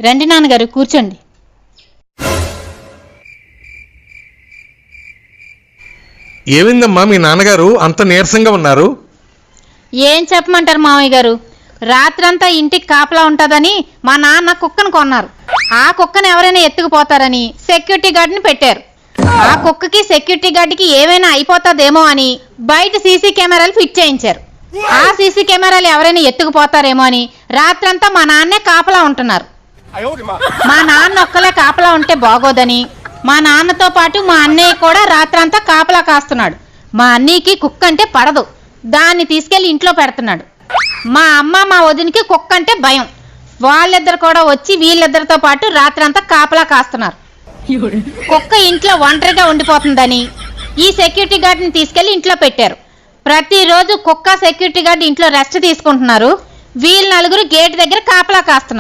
రండి నాన్నగారు, కూర్చోండి. ఏమైందమ్మా మీ నాన్నగారు అంత నీరసంగా ఉన్నారు? ఏం చెప్పమంటారు మామయ్య గారు, రాత్రంతా ఇంటికి కాపలా ఉంటుందని మా నాన్న కుక్కను కొన్నారు. ఆ కుక్కను ఎవరైనా ఎత్తుకుపోతారని సెక్యూరిటీ గార్డ్ని పెట్టారు. ఆ కుక్కకి సెక్యూరిటీ గార్డ్కి ఏమైనా అయిపోతుందేమో అని బయట సీసీ కెమెరాలు ఫిట్ చేయించారు. ఆ సీసీ కెమెరాలు ఎవరైనా ఎత్తుకుపోతారేమో అని రాత్రంతా మా నాన్నే కాపలా ఉంటున్నారు. మా నాన్న ఒక్కలే కాపలా ఉంటే బాగోదని మా నాన్నతో పాటు మా అన్నయ్య కూడా రాత్రంతా కాపలా కాస్తున్నాడు. మా అన్నయ్యకి కుక్క అంటే పడదు, దాన్ని తీసుకెళ్లి ఇంట్లో పెడుతున్నాడు. మా అమ్మ మా వదినికి కుక్క అంటే భయం, వాళ్ళిద్దరు కూడా వచ్చి వీళ్ళిద్దరితో పాటు రాత్రంతా కాపలా కాస్తున్నారు. కుక్క ఇంట్లో ఒంటరిగా ఉండిపోతుందని ఈ సెక్యూరిటీ గార్డ్ని తీసుకెళ్లి ఇంట్లో పెట్టారు. ప్రతిరోజు కుక్క సెక్యూరిటీ గార్డ్ ఇంట్లో రెస్ట్ తీసుకుంటున్నారు, వీళ్ళ నలుగురు గేట్ దగ్గర కాపలా కాస్తున్నారు.